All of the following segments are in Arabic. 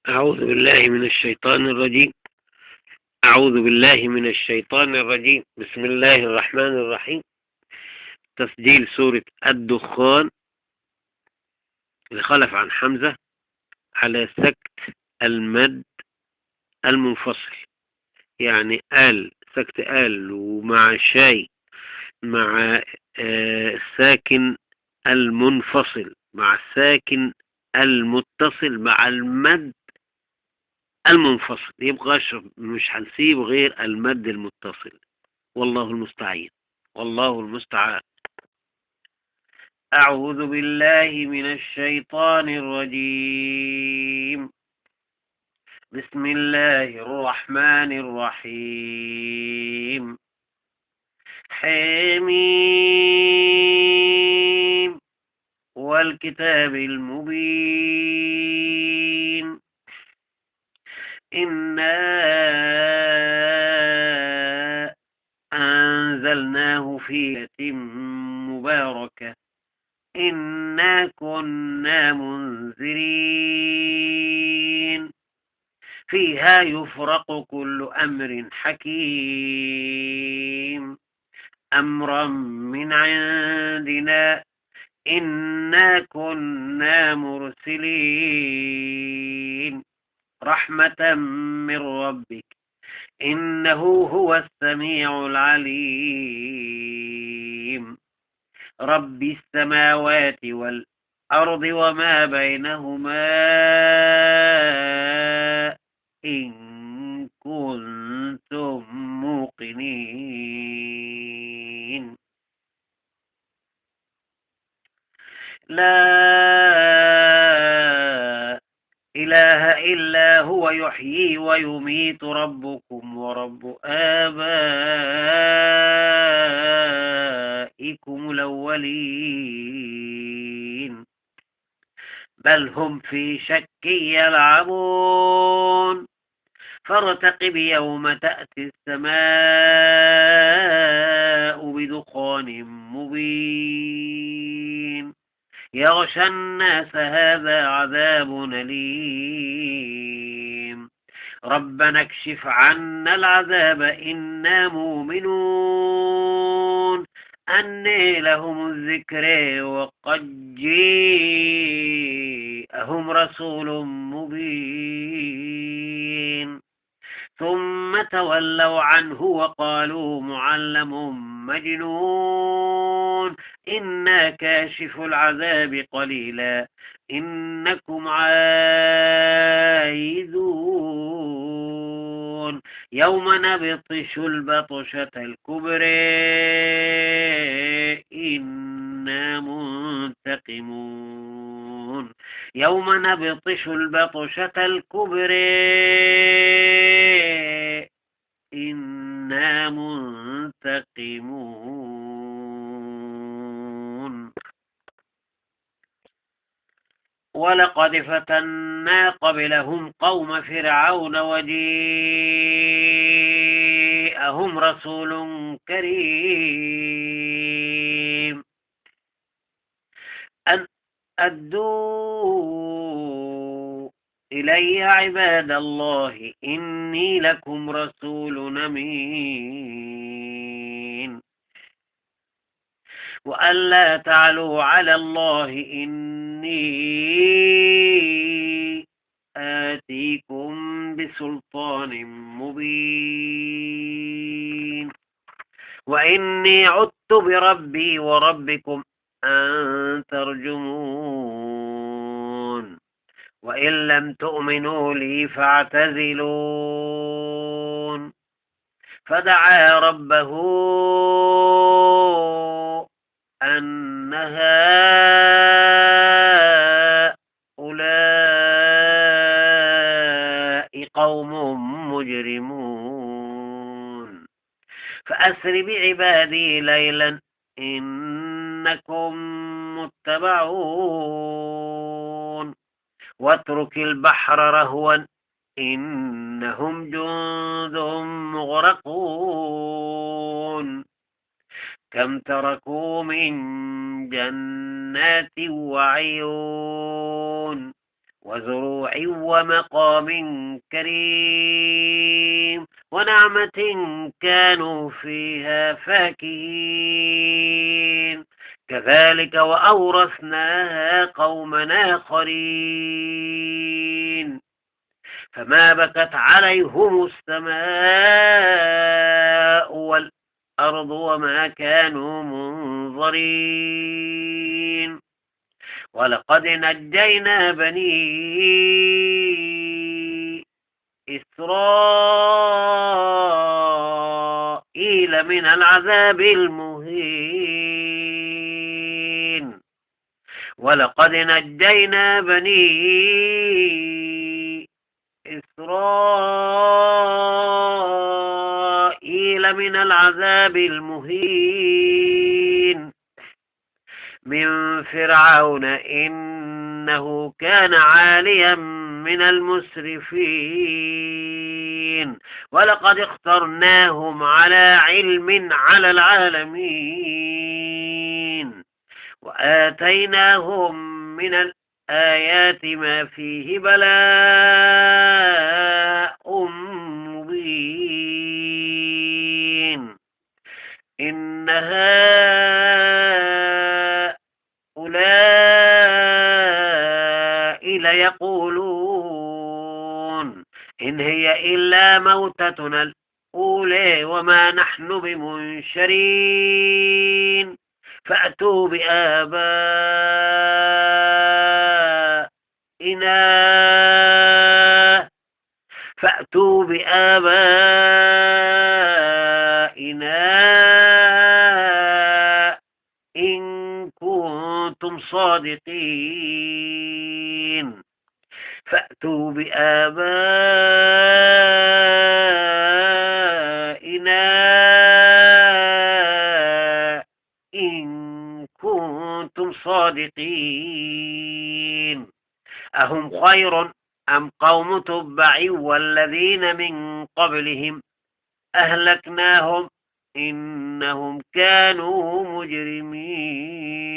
أعوذ بالله من الشيطان الرجيم. أعوذ بالله من الشيطان الرجيم. بسم الله الرحمن الرحيم. تسجيل سورة الدخان لخلف عن حمزة على سكت المد المنفصل، يعني سكت ومع شاي مع الساكن المنفصل مع الساكن المتصل مع المد المنفصل، يبقى مش هنسيب غير المد المتصل. والله المستعان. والله المستعان. أعوذ بالله من الشيطان الرجيم. بسم الله الرحمن الرحيم. حميم والكتاب المبين. إنا أنزلناه في ليلة مباركة إنا كنا منذرين فيها يفرق كل أمر حكيم أمرا من عندنا إنا كنا مرسلين رحمة من ربك إنه هو السميع العليم رب السماوات والأرض وما بينهما إن كنتم موقنين. لا إله إلا هو يحيي ويميت ربكم ورب آبائكم الأولين بل هم في شك يلعبون فارتقب يوم تأتي السماء بدخان مبين يغشى الناس هذا عذاب أليم ربنا اكشف عنا العذاب إنا مؤمنون أني لهم الذكر وقد جاءهم رسول مبين ثم تولوا عنه وقالوا معلم مجنون إنا كاشف العذاب قليلا إنكم عائدون يوم نبطش البطشة الكبرى إنا منتقمون يوم نبطش البطشة الكبرى إنا منتقمون ولقد فتنا قبلهم قوم فرعون وجاءهم رسول كريم أن أدوا إلي عباد الله إني لكم رسول أمين وألا تعلوا على الله إني آتيكم بسلطان مبين وإني عدت بربي وربكم أن ترجمون وإن لم تؤمنوا لي فاعتزلون فدعا ربه أن هؤلاء قوم مجرمون فأسر بعبادي ليلا إنكم متبعون واترك البحر رهوا إنهم جند مغرقون كم تركوا من جنات وعيون وزروع ومقام كريم ونعمة كانوا فيها فاكهين كذلك وأورثناها قوما آخرين فما بكت عليهم السماء والأرض وما كانوا منظرين ولقد نجينا بني إسرائيل من العذاب المهين ولقد نجينا بني إسرائيل من العذاب المهين من فرعون إنه كان عاليا من المسرفين ولقد اخترناهم على علم على العالمين وآتيناهم من الآيات ما فيه بلاء مبين إن هؤلاء ليقولون إن هي إلا موتتنا الأولى وما نحن بمنشرين فأتوا بآبائنا إن كنتم صادقين فأتوا بآبائنا إن كنتم صادقين أهم خير أم قوم تبع والذين من قبلهم أهلكناهم إنهم كانوا مجرمين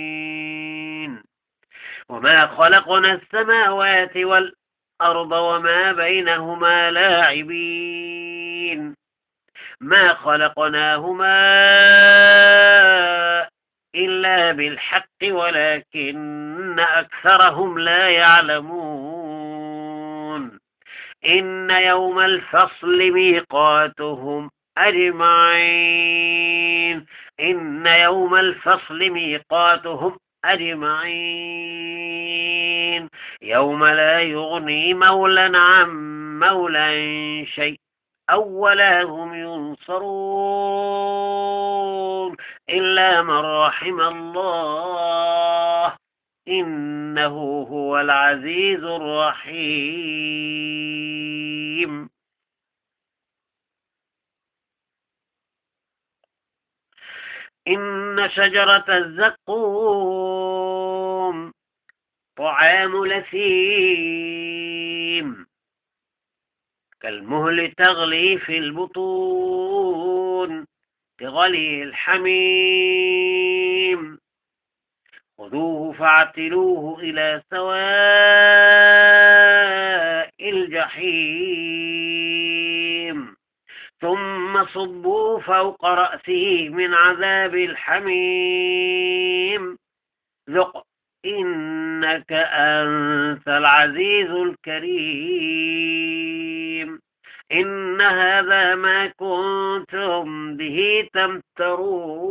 وما خلقنا السماوات والأرض وما بينهما لاعبين ما خلقناهما إلا بالحق ولكن أكثرهم لا يعلمون إن يوم الفصل ميقاتهم أجمعين إن يوم الفصل ميقاتهم أجمعين يوم لا يغني مولا عن مولا شيء ولا هم ينصرون إلا من رحم الله إنه هو العزيز الرحيم إن شجرة الزقوم طعام لثيم كالمهل تغلي في البطون كغلي الحميم خذوه فاعتلوه إلى سواء الجحيم ثم صبوا فوق رأسه من عذاب الحميم ذق إنك أنت العزيز الكريم إن هذا ما كنتم به تمترون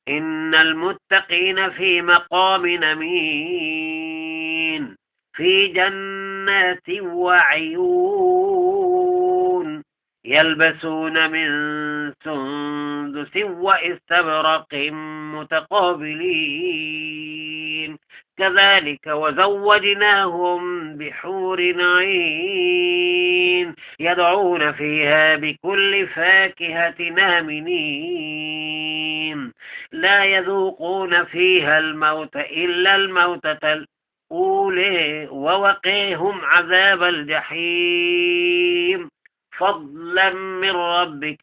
إن المتقين في مقام أمين في جنات وعيون يلبسون من سندس واستبرق متقابلين كذلك وزوجناهم بحور عين يدعون فيها بكل فاكهة آمنين لا يذوقون فيها الموت إلا الموتة الأولى ووقيهم عذاب الجحيم فضلا من ربك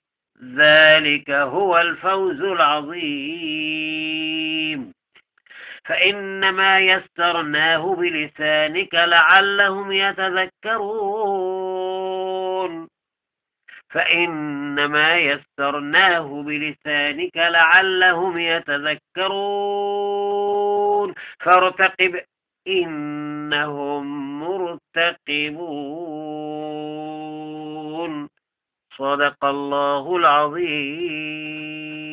ذلك هو الفوز العظيم فإنما يسرناه بلسانك لعلهم يتذكرون فإنما يسرناه بلسانك لعلهم يتذكرون فارتقب إنهم مرتقبون صدق الله العظيم.